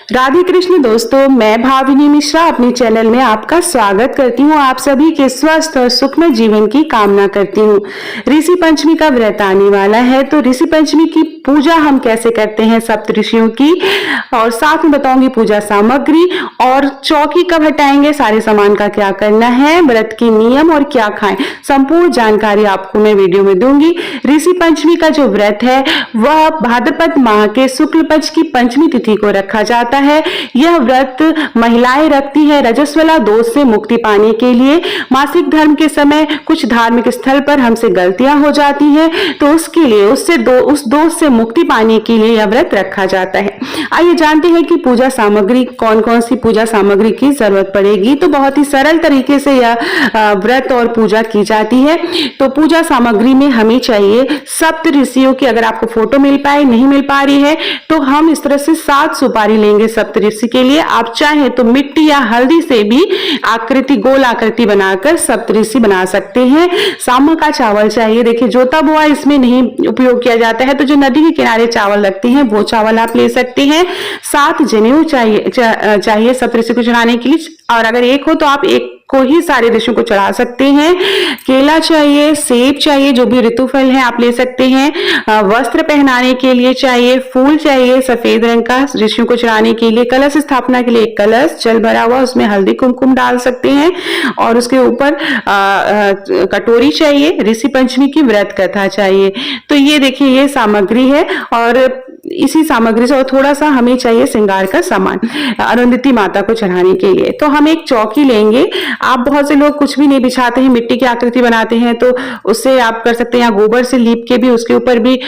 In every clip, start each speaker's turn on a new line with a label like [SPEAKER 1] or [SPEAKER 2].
[SPEAKER 1] राधे कृष्ण दोस्तों, मैं भाविनी मिश्रा अपने चैनल में आपका स्वागत करती हूँ। आप सभी के स्वस्थ और सुखमय जीवन की कामना करती हूँ। ऋषि पंचमी का व्रत आने वाला है, तो ऋषि पंचमी की पूजा हम कैसे करते हैं सप्त ऋषियों की, और साथ में बताऊंगी पूजा सामग्री और चौकी कब हटाएंगे, सारे सामान का क्या करना है, व्रत के नियम और क्या खाएं, संपूर्ण जानकारी आपको मैं वीडियो में दूंगी। ऋषि पंचमी का जो व्रत है वह भाद्रपद माह के शुक्ल पक्ष की पंचमी तिथि को रखा जाता है। यह व्रत महिलाएं रखती है रजस्वला दोष से मुक्ति पाने के लिए। मासिक धर्म के समय कुछ धार्मिक स्थल पर हमसे गलतियां हो जाती हैं, तो उसके लिए उस दोष से मुक्ति पाने के लिए यह व्रत रखा जाता है। आइए जानते हैं कि पूजा सामग्री कौन कौन सी पूजा सामग्री की जरूरत पड़ेगी। तो बहुत ही सरल तरीके से यह व्रत और पूजा की जाती है। तो पूजा सामग्री में हमें चाहिए सप्त ऋषियों की, अगर आपको फोटो मिल पाए, नहीं मिल पा रही है तो हम इस तरह से 7 सुपारी लेंगे सप्त ऋषि के लिए। आप चाहे तो मिट्टी या हल्दी से भी गोल आकृति बनाकर सप्त ऋषि बना सकते हैं। सामा का चावल चाहिए। देखिए, जोता बोआ इसमें नहीं उपयोग किया जाता है, तो जो नदी के किनारे चावल लगते हैं वो चावल आप ले सकते हैं। 7 जनेऊ चाहिए सप्त ऋषि को चढ़ाने के लिए, और अगर एक हो तो आप एक को ही सारे ऋषियों को चढ़ा सकते हैं। केला चाहिए, सेब चाहिए, जो भी ऋतु फल है आप ले सकते हैं। वस्त्र पहनाने के लिए चाहिए, फूल चाहिए सफेद रंग का ऋषियों को चढ़ाने के लिए। कलश स्थापना के लिए एक कलश जल भरा हुआ, उसमें हल्दी कुमकुम डाल सकते हैं, और उसके ऊपर कटोरी चाहिए। ऋषि पंचमी की व्रत कथा चाहिए। तो ये देखिए, ये सामग्री है, और इसी सामग्री से और थोड़ा सा हमें चाहिए श्रृंगार का सामान अरुंधति माता को चढ़ाने के लिए। तो हम एक चौकी लेंगे। आप बहुत से लोग कुछ भी नहीं बिछाते हैं, मिट्टी की आकृति बनाते हैं, तो उससे आप कर सकते हैं, या गोबर से लीप के भी उसके ऊपर भी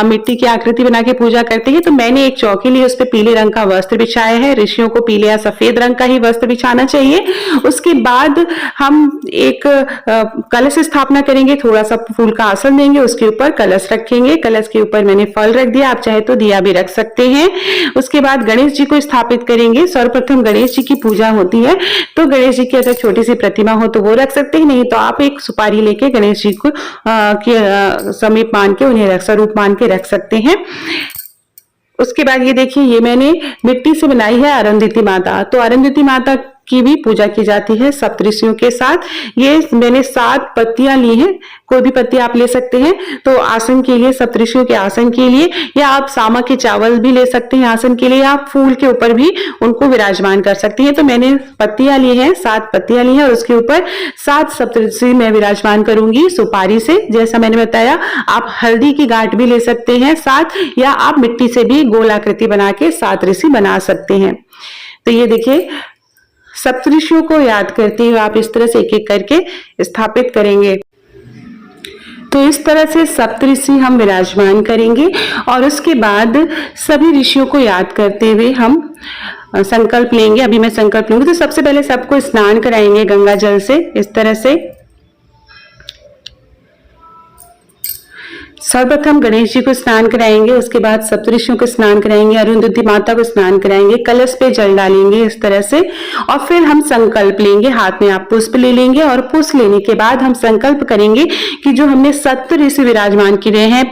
[SPEAKER 1] मिट्टी की आकृति बना के पूजा करते हैं। तो मैंने एक चौकी ली, उस पर पीले रंग का वस्त्र बिछाया है। ऋषियों को पीले या सफेद रंग का ही वस्त्र बिछाना चाहिए। उसके बाद हम एक कलश स्थापना करेंगे, थोड़ा सा फूल का आसन देंगे, उसके ऊपर कलश रखेंगे। कलश के ऊपर मैंने फल रख दिया, आप चाहे तो दिया भी रख सकते हैं। उसके बाद गणेश जी को स्थापित करेंगे। सर्वप्रथम गणेश जी की पूजा होती है, तो गणेश जी की अगर छोटी सी प्रतिमा हो तो वो रख सकते हैं, नहीं तो आप एक सुपारी लेके गणेश जी को समीप मान के उन्हें स्वरूप मान के रख सकते हैं। उसके बाद ये देखिए, ये मैंने मिट्टी से बनाई है अरुंधति माता। तो अरुंधति माता की भी पूजा की जाती है सप्त ऋषियों के साथ। ये मैंने 7 पत्तियां ली हैं, कोई भी पत्ती आप ले सकते हैं। तो आसन के लिए, सप्त ऋषियों के आसन के लिए, या आप सामा के चावल भी ले सकते हैं आसन के लिए, आप फूल के ऊपर भी उनको विराजमान कर सकते हैं। तो मैंने पत्तियां ली हैं, 7 पत्तियां ली हैं, और उसके ऊपर 7 सप्त ऋषि मैं विराजमान करूंगी सुपारी से। जैसा मैंने बताया, आप हल्दी की गांठ भी ले सकते हैं 7, या आप मिट्टी से भी गोलाकृति बना के 7 ऋषि बना सकते हैं। तो ये देखिए, सप्त ऋषियों को याद करते हुए आप इस तरह से एक एक करके स्थापित करेंगे। तो इस तरह से सप्त ऋषि हम विराजमान करेंगे, और उसके बाद सभी ऋषियों को याद करते हुए हम संकल्प लेंगे। अभी मैं संकल्प लूंगी। तो सबसे पहले सबको स्नान कराएंगे गंगा जल से, इस तरह से। सर्वप्रथम गणेश जी को स्नान कराएंगे, उसके बाद सप्तऋषियों को स्नान कराएंगे, अरुंधति माता को स्नान कराएंगे, कलश पे जल डालेंगे इस तरह से, और फिर हम संकल्प लेंगे। हाथ में आप पुष्प ले लेंगे, और पुष्प लेने के बाद हम संकल्प करेंगे कि जो हमने सप्त ऋषि विराजमान किए हैं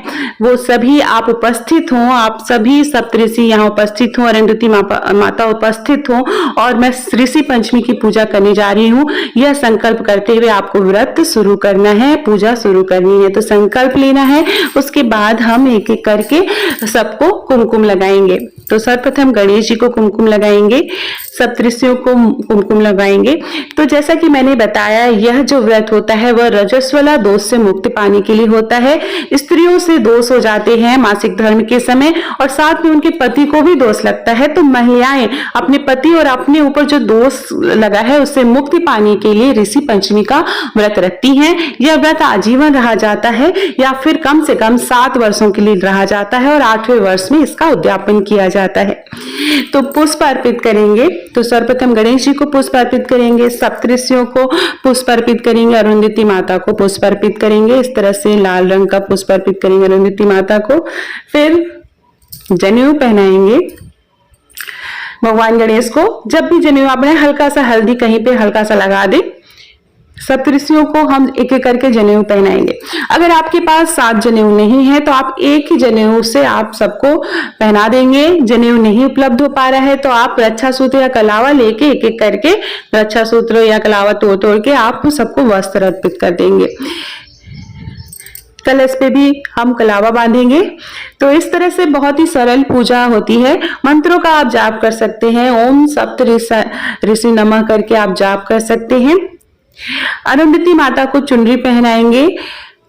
[SPEAKER 1] वो सभी आप उपस्थित हों, आप सभी सप्त ऋषि यहाँ उपस्थित हों, अरुंधति माता उपस्थित हों, और मैं ऋषि पंचमी की पूजा करने जा रही हूँ। यह संकल्प करते हुए आपको व्रत शुरू करना है, पूजा शुरू करनी है। तो संकल्प लेना है, उसके बाद हम एक एक करके सबको कुमकुम लगाएंगे। तो सर्वप्रथम गणेश जी को कुमकुम लगाएंगे, सप्तऋषियों को कुमकुम लगाएंगे। तो जैसा कि मैंने बताया, यह जो व्रत होता है वह रजस्वला दोष से मुक्ति पाने के लिए होता है। स्त्रियों से दोष हो जाते हैं मासिक धर्म के समय, और साथ में उनके पति को भी दोष लगता है। तो महिलाएं अपने पति और अपने ऊपर जो दोष लगा है उससे मुक्ति पाने के लिए ऋषि पंचमी का व्रत रखती हैं। यह व्रत आजीवन रहा जाता है, या फिर कम से कम 7 वर्षों के लिए रहा जाता है, और 8वें वर्ष में इसका उद्यापन किया जाता है। तो पुष्प अर्पित करेंगे। तो सर्वप्रथम गणेश जी को पुष्प अर्पित करेंगे, सप्तऋषियों को पुष्प अर्पित करेंगे, अरुंधति माता को पुष्प अर्पित करेंगे। इस तरह से लाल रंग का पुष्प अर्पित करेंगे अरुंधति माता को। फिर जनेऊ पहनाएंगे भगवान गणेश को। जब भी जनेऊ आप हल्का सा हल्दी कहीं पे हल्का सा लगा दे, सप्तऋषियों को हम एक एक करके जनेऊ पहनाएंगे। अगर आपके पास 7 जनेऊ नहीं है तो आप एक ही जनेऊ से आप सबको पहना देंगे। जनेऊ नहीं उपलब्ध हो पा रहा है तो आप रक्षा सूत्र या कलावा लेके एक एक करके रक्षा सूत्र या कलावा तोड़ तोड़ के आप सबको वस्त्र अर्पित कर देंगे। कलश पे भी हम कलावा बांधेंगे। तो इस तरह से बहुत ही सरल पूजा होती है। मंत्रों का आप जाप कर सकते हैं। ओम सप्त ऋषि नमः करके आप जाप कर सकते हैं। अरुंधति माता को चुनरी पहनाएंगे,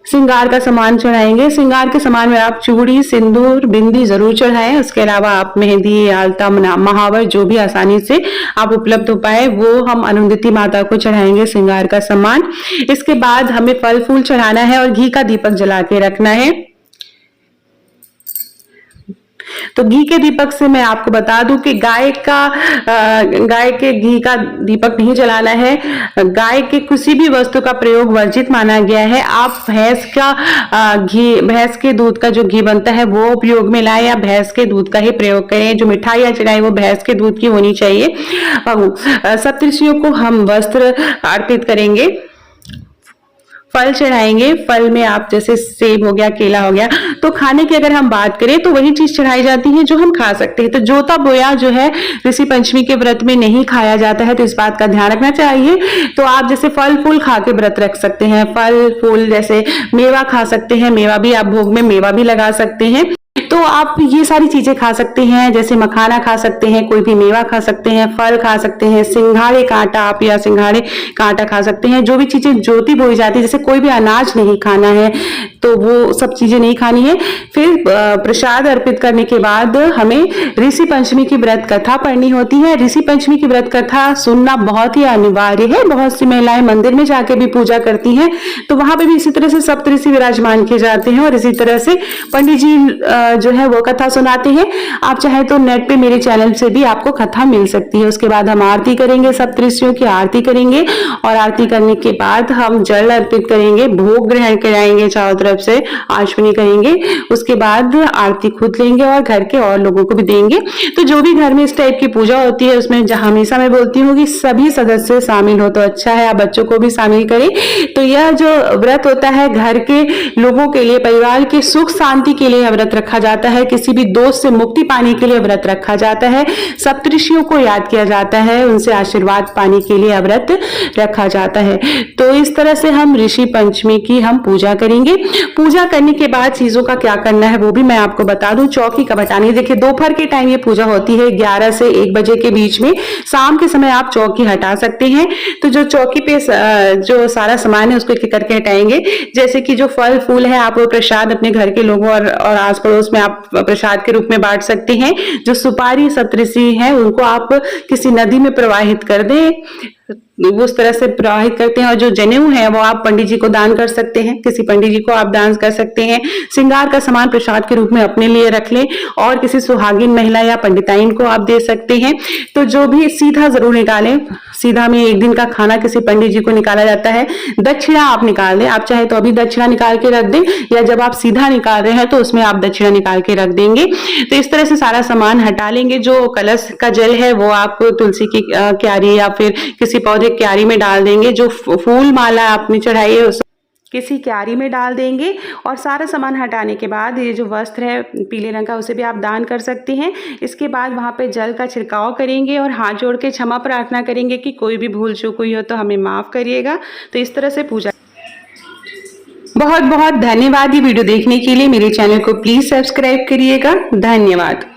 [SPEAKER 1] श्रृंगार का सामान चढ़ाएंगे। श्रृंगार के सामान में आप चूड़ी, सिंदूर, बिंदी जरूर चढ़ाएं। उसके अलावा आप मेहंदी, आलता, महावर जो भी आसानी से आप उपलब्ध हो पाए वो हम अरुंधति माता को चढ़ाएंगे श्रृंगार का सामान। इसके बाद हमें फल फूल चढ़ाना है और घी का दीपक जला के रखना है। तो घी के दीपक से मैं आपको बता दूं कि गाय के घी का दीपक नहीं जलाना है। गाय के किसी भी वस्तु का प्रयोग वर्जित माना गया है। आप भैंस के दूध का जो घी बनता है वो उपयोग में लाए या भैंस के दूध का ही प्रयोग करें। जो मिठाइयां चढ़ाएं वो भैंस के दूध की होनी चाहिए। सप्तऋषियों को हम वस्त्र अर्पित करेंगे, फल चढ़ाएंगे। फल में आप जैसे सेब हो गया, केला हो गया। तो खाने की अगर हम बात करें तो वही चीज चढ़ाई जाती है जो हम खा सकते हैं। तो जोता बोया जो है ऋषि पंचमी के व्रत में नहीं खाया जाता है, तो इस बात का ध्यान रखना चाहिए। तो आप जैसे फल फूल खा के व्रत रख सकते हैं। फल फूल जैसे मेवा खा सकते हैं, मेवा भी आप भोग में मेवा भी लगा सकते हैं। तो आप ये सारी चीजें खा सकते हैं, जैसे मखाना खा सकते हैं, कोई भी मेवा खा सकते हैं, फल खा सकते हैं, सिंघाड़े कांटा आप या सिंघाड़े कांटा खा सकते हैं। जो भी चीजें ज्योति बोई जाती है, जैसे कोई भी अनाज नहीं खाना है तो वो सब चीजें नहीं खानी है। फिर प्रसाद अर्पित करने के बाद हमें ऋषि पंचमी की व्रत कथा पढ़नी होती है। ऋषि पंचमी की व्रत कथा सुनना बहुत ही अनिवार्य है। बहुत सी महिलाएं मंदिर में जाके भी पूजा करती हैं, तो वहां पे भी इसी तरह से सप्तऋषि विराजमान किए जाते हैं और इसी तरह से पंडित जी जो है वो कथा सुनाते हैं। आप चाहे तो नेट पे मेरे चैनल से भी आपको कथा मिल सकती है। उसके बाद हम आरती करेंगे, सप्तऋषियों की आरती करेंगे और आरती करने के बाद हम जल अर्पित करेंगे, भोग ग्रहण कराएंगे, चारों तरफ से आचमनी करेंगे। उसके बाद आरती खुद लेंगे और घर के और लोगों को भी देंगे। तो जो भी घर में इस टाइप की पूजा होती है उसमें हमेशा मैं बोलती हूँ कि सभी सदस्य शामिल हो तो अच्छा है, आप बच्चों को भी शामिल करें। तो यह जो व्रत होता है घर के लोगों के लिए, परिवार के सुख शांति के लिए व्रत रखा जाता है। किसी भी दोष से मुक्ति पाने के लिए व्रत रखा जाता है। सप्तऋषियों को याद किया जाता है, उनसे आशीर्वाद पाने के लिए व्रत रखा जाता है। तो इस तरह से हम ऋषि पंचमी की हम पूजा करेंगे। पूजा करने के बाद चीजों का क्या करना है वो भी मैं आपको बता दूं। चौकी कब हटानी, देखिए दोपहर के टाइम ये पूजा होती है 11 से 1 बजे के बीच में। शाम के समय आप चौकी हटा सकते हैं। तो जो चौकी पे जो सारा सामान है उसको एक करके हटाएंगे। जैसे कि जो फल फूल है आप वो प्रसाद अपने घर के लोगों और आस पड़ोस में आप प्रसाद के रूप में बांट सकते हैं। जो सुपारी सप्तऋषि है उनको आप किसी नदी में प्रवाहित कर दें, उस तरह से प्रवाहित करते हैं। और जो जनेऊ है वो आप पंडित जी को दान कर सकते हैं, किसी पंडित जी को आप दान कर सकते हैं। श्रृंगार का सामान प्रसाद के रूप में अपने लिए रख लें और किसी सुहागिन महिला या पंडिताइन को आप दे सकते हैं। तो जो भी सीधा जरूर निकालें, सीधा में एक दिन का खाना किसी पंडित जी को निकाला जाता है। दक्षिणा आप निकाल दें, आप चाहे तो अभी दक्षिणा निकाल के रख दें या जब आप सीधा निकाल रहे हैं तो उसमें आप दक्षिणा निकाल के रख देंगे। तो इस तरह से सारा सामान हटा लेंगे। जो कलश का जल है वो आप तुलसी की क्यारी या फिर किसी पौधे क्यारी में डाल देंगे। जो फूल माला आपने चढ़ाई है उस किसी क्यारी में डाल देंगे। और सारा सामान हटाने के बाद ये जो वस्त्र है पीले रंग का उसे भी आप दान कर सकते हैं। इसके बाद वहां पे जल का छिड़काव करेंगे और हाथ जोड़ के क्षमा प्रार्थना करेंगे कि कोई भी भूल चूक हुई हो तो हमें माफ करिएगा। तो इस तरह से पूजा। बहुत बहुत धन्यवाद ये वीडियो देखने के लिए। मेरे चैनल को प्लीज सब्सक्राइब करिएगा। धन्यवाद।